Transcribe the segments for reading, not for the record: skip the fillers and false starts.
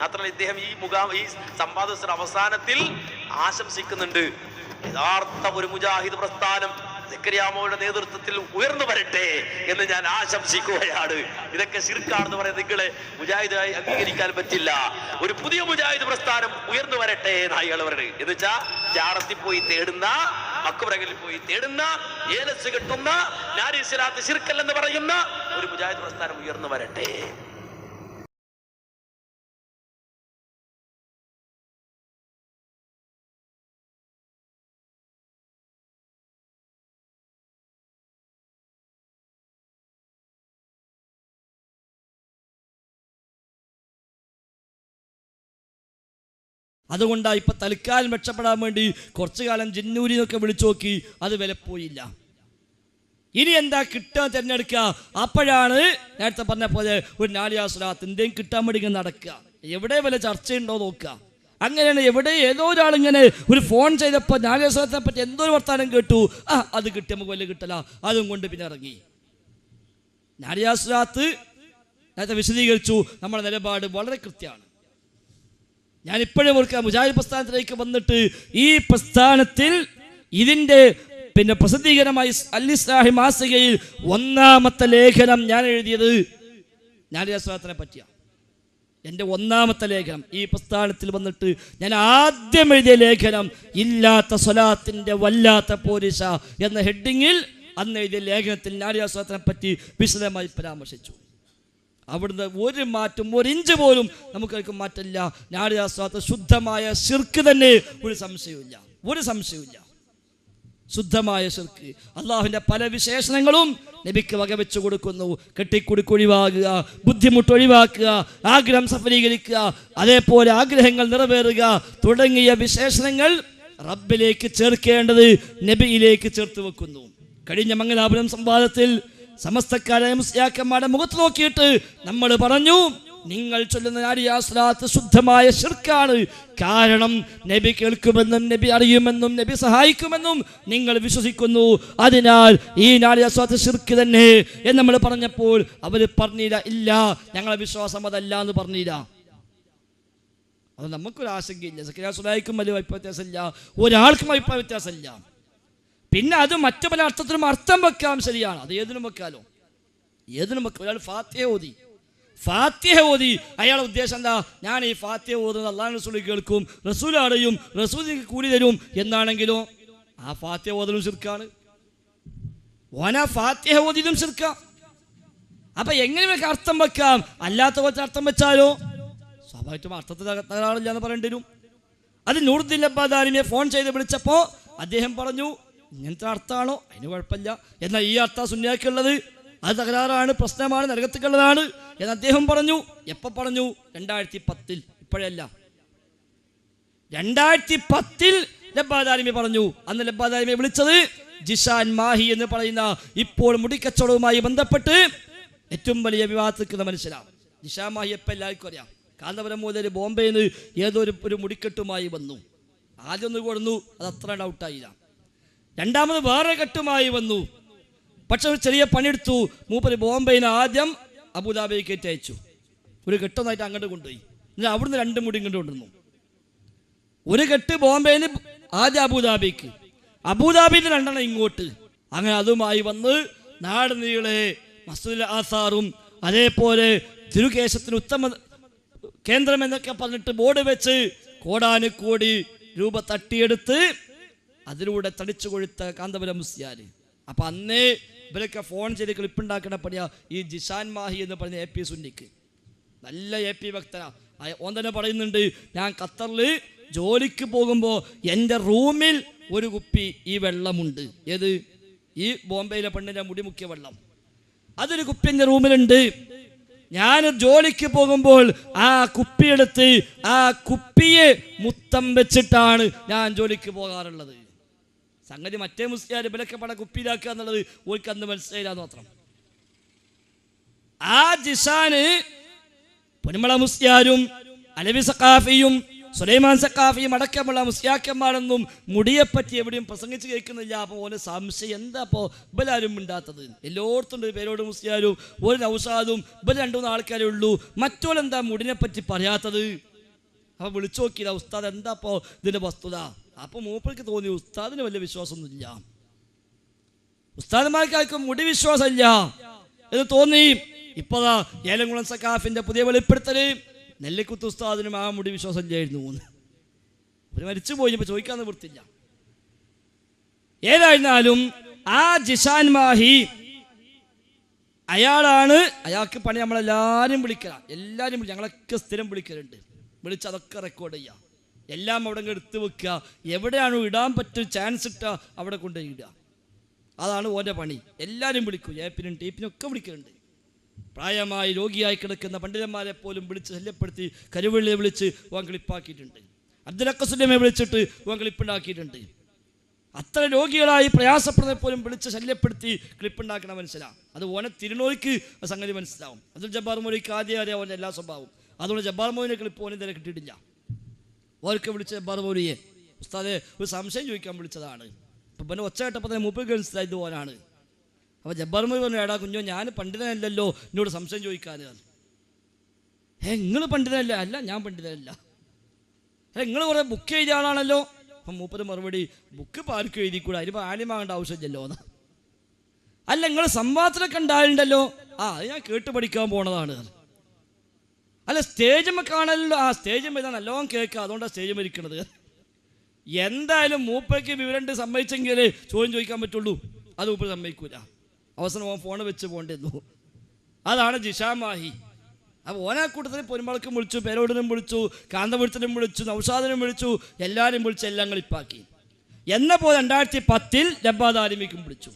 മാത്രമല്ല ഇദ്ദേഹം ഈ സംവാദത്തിന്റെ അവസാനത്തിൽ ആശംസിക്കുന്നുണ്ട്, യഥാർത്ഥ ഒരു മുജാഹിദ് പ്രസ്ഥാനം സക്കരിയാമോയുടെ നേതൃത്വത്തിൽ ഉയർന്നു വരട്ടെ എന്ന് ഞാൻ ആശംസിക്കുകയാണ്. ഇതൊക്കെ ശിർക്കാണെന്ന് പറയുന്നത് നിങ്ങളെ മുജാഹിദായി അംഗീകരിക്കാൻ പറ്റില്ല. ഒരു പുതിയ മുജാഹിദ് പ്രസ്ഥാനം ഉയർന്നു വരട്ടെ എന്നാണ് അയാൾ പറയുന്നത്. എന്ന് വെച്ചാ ജാറത്തിൽ പോയി തേടുന്ന, മക്കുപുറങ്ങളിൽ പോയി തേടുന്ന, ഏലസ് കിട്ടുന്ന, നാരി സിലാത്ത് ശിർക്കല്ലെന്ന് പറയുന്ന ഒരു മുജാഹിദ് പ്രസ്ഥാനം ഉയർന്നു വരട്ടെ. അതുകൊണ്ടാണ് ഇപ്പം തൽക്കാലം രക്ഷപ്പെടാൻ വേണ്ടി കുറച്ചു കാലം ജിന്നൂരിന്നൊക്കെ വിളിച്ചു നോക്കി, അത് വിലപ്പോയില്ല. ഇനി എന്താ കിട്ടാൻ തിരഞ്ഞെടുക്കുക. അപ്പോഴാണ് നേരത്തെ പറഞ്ഞ പോലെ ഒരു നാലിയാ സ്വലാത്ത് എന്തെങ്കിലും കിട്ടാൻ വേണ്ടി ഇങ്ങനെ നടക്കുക, എവിടെ വല്ല ചർച്ചയുണ്ടോ നോക്കുക. അങ്ങനെയാണ് എവിടെ ഏതോ ഒരാളിങ്ങനെ ഒരു ഫോൺ ചെയ്തപ്പോൾ നാലിയാ സ്വലാത്തിനെ പറ്റി എന്തോ ഒരു വർത്താനം കേട്ടു, അത് കിട്ടി നമുക്ക് വലിയ കിട്ടല, അതും കൊണ്ട് പിന്നെ ഇറങ്ങി. നാലിയാ സ്വലാത്ത് നേരത്തെ വിശദീകരിച്ചു, നമ്മുടെ നിലപാട് വളരെ കൃത്യമാണ്. ഞാനിപ്പോഴും ഓർക്കുക, മുജാഹിദ് പ്രസ്ഥാനത്തിലേക്ക് വന്നിട്ട് ഈ പ്രസ്ഥാനത്തിൽ ഇതിൻ്റെ പ്രസിദ്ധീകരണമായി അൽ-ഇസ്ലാഹി മാസികയിൽ ഒന്നാമത്തെ ലേഖനം ഞാൻ എഴുതിയത് നാലിയാ സ്വലാത്തിനെ പറ്റിയാണ്. എൻ്റെ ഒന്നാമത്തെ ലേഖനം ഈ പ്രസ്ഥാനത്തിൽ വന്നിട്ട് ഞാൻ ആദ്യം എഴുതിയ ലേഖനം ഇല്ലാത്ത സ്വലാത്തിൻ്റെ വല്ലാത്ത പോരിശ എന്ന ഹെഡിങ്ങിൽ അന്ന് എഴുതിയ ലേഖനത്തിൽ നാലിയാ സ്വലാത്തിനെ പറ്റി വിശദമായി പരാമർശിച്ചു. അവിടുന്ന് ഒരു മാറ്റം, ഒരു ഇഞ്ച് പോലും നമുക്ക് മാറ്റില്ല. നാലിയാ സ്വലാത്ത് ശുദ്ധമായ ശിർക്ക് തന്നെ, ഒരു സംശയവുമില്ല. ശുദ്ധമായ ശിർക്ക്. അള്ളാഹുവിൻ്റെ പല വിശേഷണങ്ങളും നബിക്ക് വകവെച്ചു കൊടുക്കുന്നു. കെട്ടിക്കുടുക്ക് ഒഴിവാക്കുക, ബുദ്ധിമുട്ട് ഒഴിവാക്കുക, ആഗ്രഹം സഫലീകരിക്കുക, അതേപോലെ ആഗ്രഹങ്ങൾ നിറവേറുക തുടങ്ങിയ വിശേഷണങ്ങൾ റബ്ബിലേക്ക് ചേർക്കേണ്ടത് നബിയിലേക്ക് ചേർത്ത് വെക്കുന്നു. കഴിഞ്ഞ മംഗലാപുരം സംവാദത്തിൽ സമസ്തക്കാരായ മുസ്ലിയാക്കന്മാരുടെ മുഖത്ത് നോക്കിയിട്ട് നമ്മൾ പറഞ്ഞു, നിങ്ങൾ ചൊല്ലുന്ന നാലിയാ സ്വലാത്ത് ശുദ്ധമായ ശിർക്കാണ്. കാരണം നബി കേൾക്കുമെന്നും നബി അറിയുമെന്നും നബി സഹായിക്കുമെന്നും നിങ്ങൾ വിശ്വസിക്കുന്നു. അതിനാൽ ഈ നാലിയാ സ്വലാത്ത് ശിർക്ക് തന്നെ എന്ന് നമ്മൾ പറഞ്ഞപ്പോൾ അവർ പറഞ്ഞില്ല, ഇല്ല ഞങ്ങളെ വിശ്വാസം അതല്ല എന്ന് പറഞ്ഞില്ല. അത് നമുക്കൊരു ആശങ്കയില്ല. സക്കരിയാ സ്വലായിക്കും വലിയ അഭിപ്രായ വ്യത്യാസമില്ല, ഒരാൾക്കും അഭിപ്രായ വ്യത്യാസമില്ല. പിന്നെ അത് മറ്റു പല അർത്ഥത്തിലും അർത്ഥം വെക്കാം, ശരിയാണ്, അത് ഏതിനും വെക്കാലോ, ഏതിനും വെക്കാം. ഒരാൾ ഫാത്തിഹ ഓതി അയാളുടെ ഉദ്ദേശം എന്താ, ഞാൻ ഈ ഫാത്തിഹ ഓതുന്നത് അല്ലാഹു റസൂൽ കേൾക്കും, റസൂൽ അറിയും, റസൂലിന് കൂലി തരും എന്നാണെങ്കിലോ ആ ഫാത്തിഹ ഓതലും ശിർക്കാണ്, ഓനാ ഫാത്തിഹ ഓതിയതും ശിർക്കാം. അപ്പൊ എങ്ങനെ അർത്ഥം വെക്കാം? അല്ലാത്ത പോലത്തെ അർത്ഥം വെച്ചാലോ സ്വാഭാവികമായിട്ടും അർത്ഥത്തിൽ തകരാറില്ല എന്ന് പറയേണ്ടി വരും. അത് നൂറുദ്ദീൻ ലബ്ബാദാരിയെ ഫോൺ ചെയ്ത് വിളിച്ചപ്പോൾ അദ്ദേഹം പറഞ്ഞു, ഇങ്ങനത്തെ അർത്ഥമാണോ, അതിന് കുഴപ്പമില്ല, എന്നാൽ ഈ അർത്ഥം സുന്നിയാക്കുള്ളത് അത് തകരാറാണ്, പ്രശ്നമാണ്, നരകത്തിക്കുള്ളതാണ് എന്ന് അദ്ദേഹം പറഞ്ഞു. എപ്പോൾ പറഞ്ഞു? 2010, ഇപ്പോഴല്ല, 2010 ലബ്ബാദാരിമി പറഞ്ഞു. അന്ന് ലബ്ബാദാരിമയെ വിളിച്ചത് ജിഷാൻ മാഹി എന്ന് പറയുന്ന ഇപ്പോൾ മുടിക്കച്ചവടവുമായി ബന്ധപ്പെട്ട് ഏറ്റവും വലിയ വിവാദത്തിക്കുന്ന മനുഷ്യനാണ്. ജിഷാൻ മാഹി എപ്പോൾ എല്ലാവർക്കും അറിയാം. കാന്തപുരം മുതൽ ബോംബെയിൽ നിന്ന് ഏതോ ഒരു മുടിക്കെട്ടുമായി വന്നു. ആദ്യം ഒന്ന് കൊടുന്നു, അത് അത്ര ഡൗട്ടായില്ല. രണ്ടാമത് വേറെ കെട്ടുമായി വന്നു. പക്ഷെ ഒരു ചെറിയ പണിയെടുത്തു. മൂപ്പര് ബോംബെയിൽ നിന്ന് ആദ്യം അബുദാബിയിൽ കയറ്റി അയച്ചു. ഒരു കെട്ടൊന്നായിട്ട് അങ്ങോട്ട് കൊണ്ടുപോയി. എന്നിട്ട് അവിടുന്ന് 2 മുടി ഇങ്ങോട്ട് കൊണ്ടുവന്നു. ഒരു കെട്ട് ബോംബെയിൽ ആദ്യം അബുദാബിക്ക്, അബുദാബിയിൽ 2 ഇങ്ങോട്ട്. അങ്ങനെ അതുമായി വന്ന് നാട് നീളെ മസ്ജിദുൽ ആസാറും അതേപോലെ തിരുകേശത്തിന് ഉത്തമ കേന്ദ്രം എന്നൊക്കെ പറഞ്ഞിട്ട് ബോർഡ് വെച്ച് കോടാനുകോടി രൂപ തട്ടിയെടുത്ത് അതിലൂടെ തടിച്ചു കൊഴുത്ത കാന്തപുരം മുസ്ലിയാർ. അപ്പം അന്നേ ഇവരൊക്കെ ഫോൺ ചെയ്ത് ക്ലിപ്പുണ്ടാക്കണ പണിയാ ഈ ജിഷാൻ മാഹി എന്ന് പറഞ്ഞ AP സുന്നിക്ക്. നല്ല AP ഭക്തനാ. ഓൻ തന്നെ പറയുന്നുണ്ട്, ഞാൻ ഖത്തറിൽ ജോലിക്ക് പോകുമ്പോൾ എൻ്റെ റൂമിൽ ഒരു കുപ്പി ഈ വെള്ളമുണ്ട്. ഏത്? ഈ ബോംബെയിലെ പെണ്ണിൻ്റെ മുടി മുക്കിയ വെള്ളം. അതൊരു കുപ്പി എൻ്റെ റൂമിലുണ്ട്. ഞാൻ ജോലിക്ക് പോകുമ്പോൾ ആ കുപ്പിയെടുത്ത് ആ കുപ്പിയെ മുത്തം വെച്ചിട്ടാണ് ഞാൻ ജോലിക്ക് പോകാറുള്ളത്. സംഗതി മറ്റേ മുസ്ലിയാർ ഇവരൊക്കെ പട കുപ്പിയിലാക്കുക എന്നുള്ളത് ഓർക്ക് അന്ന് മനസ്സിലായില്ലാന്ന് മാത്രം. ആ ജിഷാന് പൊന്മള മുസ്ലിയാരും അലവി സഖാഫിയും സുലൈമാൻ സഖാഫിയും അടക്കമുള്ള മുസ്ലിയാക്കന്മാരൊന്നും മുടിയെപ്പറ്റി എവിടെയും പ്രസംഗിച്ച് കേൾക്കുന്നില്ല. അപ്പോൾ ഓന് സംശയം, എന്താ അപ്പോൾ ഇവരാരും മിണ്ടാത്തത്? എല്ലായിടത്തും പേരോട് മുസ്ലിയാരും ഒരു നൗസാദും ഇവർ 2-3 ആൾക്കാരേ ഉള്ളൂ, മറ്റോലെന്താ മുടിനെപ്പറ്റി പറയാത്തത് അപ്പോൾ വിളിച്ചു നോക്കിയില്ല ഉസ്താദ് എന്താ അപ്പോൾ ഇതിൻ്റെ വസ്തുത. അപ്പോൾ മൂപ്പർക്ക് തോന്നി ഉസ്താദിന് വലിയ വിശ്വാസമൊന്നുമില്ല, ഉസ്താദന്മാർക്ക് ആർക്കും മുടി വിശ്വാസമില്ല എന്ന് തോന്നി. ഇപ്പോഴാ ഏലംകുളം സക്കാഫിൻ്റെ പുതിയ വെളിപ്പെടുത്തല് നെല്ലിക്കുത്ത് ഉസ്താദിനും ആ മുടി വിശ്വാസം ഇല്ലായിരുന്നു. അവർ മരിച്ചു പോയി, ഇപ്പോൾ ചോദിക്കാൻ നിവൃത്തില്ല. ഏതായിരുന്നാലും ആ ജിഷാൻ മാഹി അയാളാണ്, അയാൾക്ക് പണി നമ്മളെല്ലാവരും വിളിക്കണം, എല്ലാവരും ഞങ്ങളൊക്കെ സ്ഥിരം വിളിക്കലുണ്ട്, വിളിച്ച് അതൊക്കെ റെക്കോർഡ് ചെയ്യുക, എല്ലാം അവിടെ എടുത്ത് വെക്കുക, എവിടെയാണോ ഇടാൻ പറ്റും ചാൻസ് ഇട്ടാൽ അവിടെ കൊണ്ടുപോയി ഇടുക. അതാണ് ഓൻ്റെ പണി. എല്ലാവരും വിളിക്കും, ഏപ്പിനും ടീപ്പിനും ഒക്കെ വിളിക്കലുണ്ട്. പ്രായമായി രോഗിയായി കിടക്കുന്ന പണ്ഡിതന്മാരെ പോലും വിളിച്ച് ശല്യപ്പെടുത്തി കരുവള്ളിയെ വിളിച്ച് ഓൻ ക്ലിപ്പാക്കിയിട്ടുണ്ട്, അബ്ദുലക്കസുല്ലമെ വിളിച്ചിട്ട് ഓൻ ക്ലിപ്പുണ്ടാക്കിയിട്ടുണ്ട്. അത്ര രോഗികളായി പ്രയാസപ്പെടുന്നതിനെ പോലും വിളിച്ച് ശല്യപ്പെടുത്തി ക്ലിപ്പുണ്ടാക്കണ മനസ്സിലാവും. അത് ഓനെ തിരുനോയ്ക്ക് സംഗതി മനസ്സിലാവും. അബ്ദുൽ ജബ്ബാർ മൗലവിക്ക് ആദ്യം അറിയാം ഓൻ്റെ എല്ലാ സ്വഭാവം. അതുകൊണ്ട് ജബ്ബാർ മൗലിനെ ക്ലിപ്പ് ഓനെ ഇതുവരെ കിട്ടിയിട്ടില്ല. ഓർക്ക് വിളിച്ച ജബ്ബാർ മൗലിയെ ഉസ്താദെ ഒരു സംശയം ചോദിക്കാൻ വിളിച്ചതാണ്. ഇപ്പം പിന്നെ ഒച്ച കേട്ടപ്പോൾ തന്നെ മൂപ്പർക്ക് മനസ്സിലായത് ഓനാണ്. അപ്പോൾ ജബ്ബാർ മൗലി പറഞ്ഞു, എടാ കുഞ്ഞോ ഞാൻ പണ്ഡിതനല്ലല്ലോ എന്നോട് സംശയം ചോദിക്കാൻ. നിങ്ങൾ പണ്ഡിതനല്ല? അല്ല ഞാൻ പണ്ഡിതനല്ല. നിങ്ങൾ കുറേ ബുക്ക് എഴുതിയ ആളാണല്ലോ. അപ്പം മൂപ്പര് മറുപടി, ബുക്ക് ഇപ്പോൾ ആർക്കും എഴുതിക്കൂടാ, അതിനിപ്പോൾ ആലിമാകേണ്ട ആവശ്യമില്ലല്ലോ എന്ന്. അല്ല നിങ്ങൾ സംവാദത്തിലൊക്കെ ഉണ്ടായിട്ടുണ്ടല്ലോ. അത് ഞാൻ കേട്ട് പഠിക്കാൻ പോണതാണ്. അല്ല സ്റ്റേജുമ്മ കാണല്ലോ. സ്റ്റേജുമ്മ ഇതാ നല്ലോണം കേൾക്കുക, അതുകൊണ്ടാണ് സ്റ്റേജുമ്മ ഇരിക്കണത്. എന്തായാലും മൂപ്പയ്ക്ക് വിവരണ്ട് സമ്മതിച്ചെങ്കിലേ ചോദ്യം ചോദിക്കാൻ പറ്റുള്ളൂ. അത് മൂപ്പര് സമ്മതിക്കൂല. അവസാനം ഫോണ് വെച്ച് പോകേണ്ടിരുന്നു. അതാണ് ജിഷാൻ മാഹി. അപ്പോൾ ഓനാ കൂട്ടത്തിൽ പൊരുമ്പളക്കും വിളിച്ചു, പേരോടിനും വിളിച്ചു, കാന്തപുരത്തിനും വിളിച്ചു, നൗഷാദിനും വിളിച്ചു, എല്ലാവരും വിളിച്ച് എല്ലാം കളിപ്പാക്കി. എന്നപ്പോൾ 2010 ജബ്ബാദ് ആലിമിക്കും വിളിച്ചു.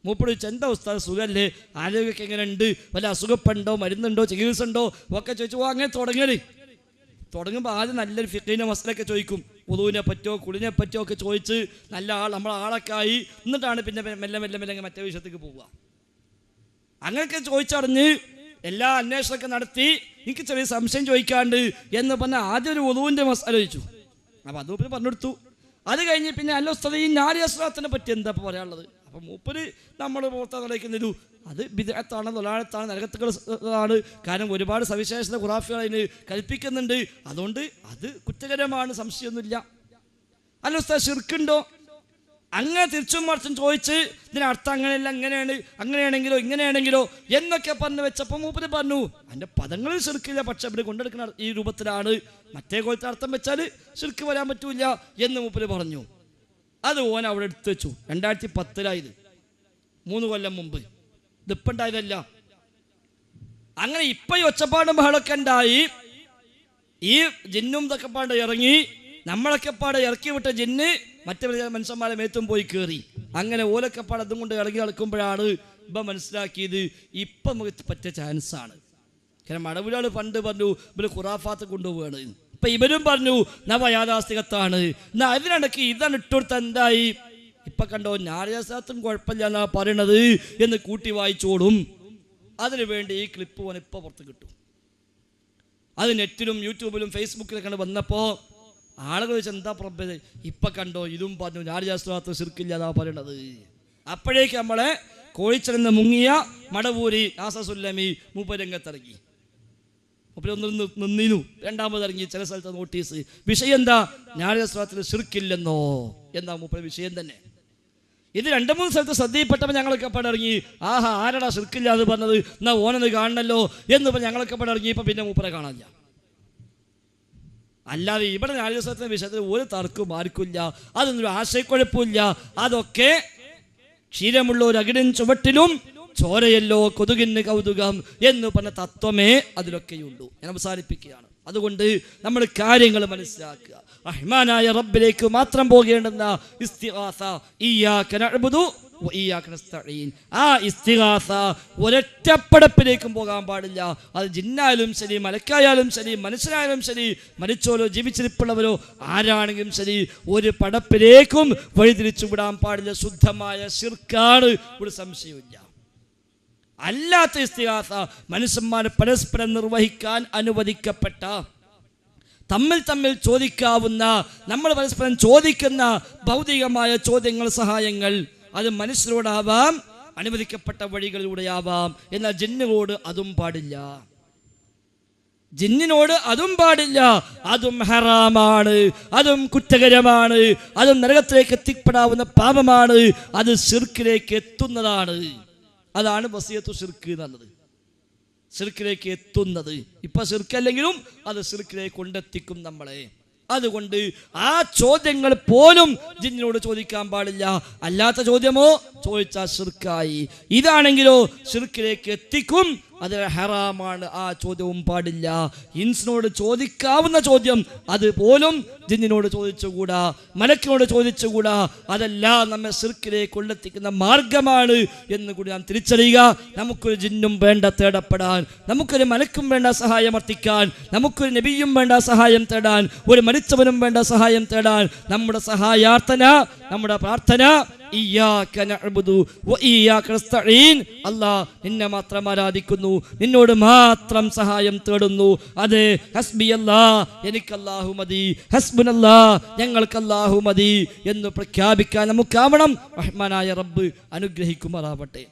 മൂപ്പട് ചോദിച്ചു, എന്താ ഉസ്താദ് സുഖമല്ലേ, ആരോഗ്യമൊക്കെ എങ്ങനെ ഉണ്ട്, വല്ല അസുഖപ്പുണ്ടോ, മരുന്നുണ്ടോ, ചികിത്സ ഉണ്ടോ ഒക്കെ ചോദിച്ചു. അങ്ങനെ തുടങ്ങുമ്പോൾ ആദ്യം നല്ലൊരു ഫിഖീൻ്റെ മസലൊക്കെ ചോദിക്കും, ഉദുവിനെ പറ്റോ കുളിനെ പറ്റോ ഒക്കെ ചോദിച്ച് നല്ല നമ്മളെ ആളൊക്കെ ആയി. എന്നിട്ടാണ് പിന്നെ മെല്ലെ മെല്ലെ മെല്ലെ മറ്റേ വിഷയത്തേക്ക് പോവുക. അങ്ങനെയൊക്കെ ചോദിച്ചറിഞ്ഞ് എല്ലാ അന്വേഷണമൊക്കെ നടത്തി എനിക്ക് ചെറിയ സംശയം ചോദിക്കാണ്ട് എന്ന് പറഞ്ഞാൽ ആദ്യം ഒരു ഉദുവിൻ്റെ മസാല ചോദിച്ചു. അപ്പോൾ അത് മൂപ്പര് പറഞ്ഞെടുത്തു. അത് കഴിഞ്ഞ് പിന്നെ അല്ല ഉസ്താദ് ഈ നാരി അസ്ലാത്തിനെ പറ്റി എന്താ ഇപ്പോൾ പറയാനുള്ളത്? അപ്പം മൂപ്പര് നമ്മൾ പുറത്ത് നിലയ്ക്കുന്നൊരു അത് ബിദ്അത്താണ്, ദലാലത്താണ്, നരകത്തുകളാണ്. കാരണം ഒരുപാട് സവിശേഷത ഖുറാഫികൾ അതിന് കൽപ്പിക്കുന്നുണ്ട്. അതുകൊണ്ട് അത് കുറ്റകരമാണ്, സംശയമൊന്നുമില്ല. അല്ല ഉസ്താദ് ശിർക്കുണ്ടോ? അങ്ങനെ തിരിച്ചും മറിച്ചും ചോദിച്ച് ഇതിനർത്ഥം അങ്ങനെയല്ല, അങ്ങനെയാണെങ്കിലോ ഇങ്ങനെയാണെങ്കിലോ എന്നൊക്കെ പറഞ്ഞു വെച്ചപ്പോൾ മൂപ്പര് പറഞ്ഞു അതിൻ്റെ പദങ്ങളിൽ ശിർക്കില്ല, പക്ഷെ ഇവിടെ കൊണ്ടെടുക്കുന്ന ഈ രൂപത്തിലാണ്, മറ്റേ കോലത്തെ അർത്ഥം വെച്ചാൽ ശിർക്ക് വരാൻ പറ്റൂല എന്ന് മൂപ്പര് പറഞ്ഞു. അത് ഓൻ അവിടെ എടുത്തു വെച്ചു. 2010 3 കൊല്ലം മുമ്പ്. ഇതിപ്പം ഉണ്ടായതല്ല. അങ്ങനെ ഇപ്പം ഈ ഒച്ചപ്പാടും ബഹളമൊക്കെ ഉണ്ടായി. ഈ ജിന്നും ഇതൊക്കെ പാട് ഇറങ്ങി, നമ്മളൊക്കെ പാടെ ഇറക്കി വിട്ട ജിന്ന് മറ്റു മനുഷ്യന്മാരെ മേത്തും പോയി കയറി. അങ്ങനെ ഓലൊക്കെപ്പാട് അതും കൊണ്ട് ഇറങ്ങി നടക്കുമ്പോഴാണ് ഇപ്പം മനസ്സിലാക്കിയത് ഇപ്പം നമുക്ക് പറ്റിയ ചാൻസാണ്. കാരണം മടവിലാൾ പണ്ട് പറഞ്ഞു ഇവര് ഖുറാഫാത്ത് കൊണ്ടുപോവുകയാണ്. ഇപ്പം ഇവരും പറഞ്ഞു നവയാഥാസ്ഥികത്താണ്. എന്നാൽ അതിനിടയ്ക്ക് ഇതാണ് ഇട്ടുകൊടുത്ത എന്തായി? ഇപ്പം കണ്ടോ ഞായറാഴ്ചത്തും കുഴപ്പമില്ല എന്നാ പറയണത് എന്ന് കൂട്ടി വായിച്ചോടും. അതിനു വേണ്ടി ഈ ക്ലിപ്പ് പോകാൻ ഇപ്പോൾ പുറത്ത് കിട്ടും. അത് നെറ്റിലും യൂട്യൂബിലും ഫേസ്ബുക്കിലൊക്കെ വന്നപ്പോൾ ആളുകൾ ചോദിച്ചാൽ എന്താ പ്രഭ്യത, ഇപ്പം കണ്ടോ ഇതും പറഞ്ഞു ഞായറാഴ്ച ശിർക്കില്ല എന്നാ പറയണത്. അപ്പോഴേക്ക് നമ്മളെ കോഴിച്ചെന്ന് മുങ്ങിയ മടവൂരി നാസസുല്ലമി മൂപ്പരംഗത്തിറങ്ങി. മൂപ്പരൊന്നും നിന്നിരുന്നു. രണ്ടാമതിറങ്ങി ചില സ്ഥലത്ത് നോട്ടീസ്. വിഷയം എന്താ? ഞായറാഴ്ച ശിർക്കില്ലെന്നോ എന്താ മൂപ്പര വിഷയം തന്നെ. ഇത് 2-3 സ്ഥലത്ത് ശ്രദ്ധയിൽപ്പെട്ടപ്പോൾ ഞങ്ങളൊക്കെ പടറങ്ങി. ആഹാ ആരടാ ശിർക്കില്ല എന്ന് പറഞ്ഞത്, എന്നാ ഓനൊന്ന് കാണണല്ലോ എന്ന് പറഞ്ഞ് ഞങ്ങളൊക്കെ പടറങ്ങി. ഇപ്പം പിന്നെ മൂപ്പരെ കാണാനില്ല. അല്ലാതെ ഇവിടെ ഞായറാഴ്ചത്തെ വിഷയത്തിൽ ഒരു തർക്കവും ആർക്കില്ല, അതൊന്നും ആശയക്കുഴപ്പമില്ല. അതൊക്കെ ക്ഷീരമുള്ള ഒരു അകിടിൻ ചുവട്ടിലും ചോരയല്ലോ കൊതുകിന് കൗതുകം എന്ന് പറഞ്ഞ തത്വമേ അതിലൊക്കെയുള്ളൂ. ഞാൻ അവസാനിപ്പിക്കുകയാണ്. അതുകൊണ്ട് നമ്മൾ കാര്യങ്ങൾ മനസ്സിലാക്കുക. റഹ്മാനായ റബ്ബിലേക്ക് മാത്രം പോകേണ്ടുന്ന ഇസ്തിഗാസ, ഇയ്യാക നഅ്ബുദു വ ഇയ്യാക നസ്തഈൻ. ആ ഇസ്തിഗാസ ഒരൊറ്റപ്പടപ്പിലേക്കും പോകാൻ പാടില്ല. അത് ജിന്നായാലും ശരി, മലക്കായാലും ശരി, മനുഷ്യനായാലും ശരി, മരിച്ചോലോ ജീവിച്ചിരിപ്പുള്ളവരോ ആരാണെങ്കിലും ശരി, ഒരു പടപ്പിലേക്കും വഴിതിരിച്ചു വിടാൻ പാടില്ല. ശുദ്ധമായ ശിർക്കാണ്, ഒരു സംശയമില്ല. അല്ലാത്ത ഇസ്തിഗാസ മനുഷ്യന്മാർ പരസ്പരം നിർവഹിക്കാൻ അനുവദിക്കപ്പെട്ട, തമ്മിൽ ചോദിക്കാവുന്ന, നമ്മൾ പരസ്പരം ചോദിക്കുന്ന ഭൗതികമായ ചോദ്യങ്ങൾ, സഹായങ്ങൾ, അത് മനുഷ്യരോടാവാം, അനുവദിക്കപ്പെട്ട വഴികളിലൂടെയാവാം. എന്നാൽ ജിന്നുകളോട് അതും പാടില്ല. ജിന്നിനോട് അതും പാടില്ല, അതും ഹറാമാണ്, അതും കുറ്റകരമാണ്, അതും നരകത്തിലേക്ക് എത്തിപ്പെടാവുന്ന പാപമാണ്, അത് ശിർക്കിലേക്ക് എത്തുന്നതാണ്. അതാണ് വസിയത്തു ശിർക്ക് എന്നുള്ളത്. ശിർക്കിലേക്ക് എത്തുന്നത്. ഇപ്പൊ ശിർക്കല്ലെങ്കിലും അത് ശിർക്കിലേക്ക് കൊണ്ടെത്തിക്കും നമ്മളെ. അതുകൊണ്ട് ആ ചോദ്യങ്ങൾ പോലും ജിന്നിനോട് ചോദിക്കാൻ പാടില്ല. അല്ലാത്ത ചോദ്യമോ ചോദിച്ചാൽ ശിർക്കായി. ഇതാണെങ്കിലോ ശിർക്കിലേക്ക് എത്തിക്കും, അത് ഹറാമാണ്, ആ ചോദ്യവും പാടില്ല. ഇൻസിനോട് ചോദിക്കാവുന്ന ചോദ്യം അതുപോലും ജിന്നിനോട് ചോദിച്ചുകൂടാ, മലക്കിനോട് ചോദിച്ചുകൂടാ. അതെല്ലാം നമ്മെ ശിർക്കിലേക്ക് കൊണ്ടെത്തിക്കുന്ന മാർഗമാണ് എന്ന് കൂടി നാം തിരിച്ചറിയുക. നമുക്കൊരു ജിന്നും വേണ്ട തേടപ്പെടാൻ, നമുക്കൊരു മലക്കും വേണ്ട സഹായം അർത്ഥിക്കാൻ, നമുക്കൊരു നബിയും വേണ്ട സഹായം തേടാൻ, ഒരു മരിച്ചവനും വേണ്ട സഹായം തേടാൻ. നമ്മുടെ സഹായാർത്ഥന, നമ്മുടെ പ്രാർത്ഥന ഇയ്യാക നഅ്ബുദു വ ഇയ്യാക നസ്തഈൻ. അല്ലാഹ് നിന്നെ മാത്രം ആരാധിക്കുന്നു, നിന്നോട് മാത്രം സഹായം തേടുന്നു. അതെ, ഹസ്ബിയല്ലാഹ്, എനിക്ക് അല്ലാഹു മതി, ഹസ്ബുനല്ലാഹ്, ഞങ്ങൾക്ക് അല്ലാഹു മതി എന്ന് പ്രഖ്യാപിക്കാൻ നമുക്കാവണം. റഹ്മാനായ റബ്ബ് അനുഗ്രഹിക്കുമാറാവട്ടെ.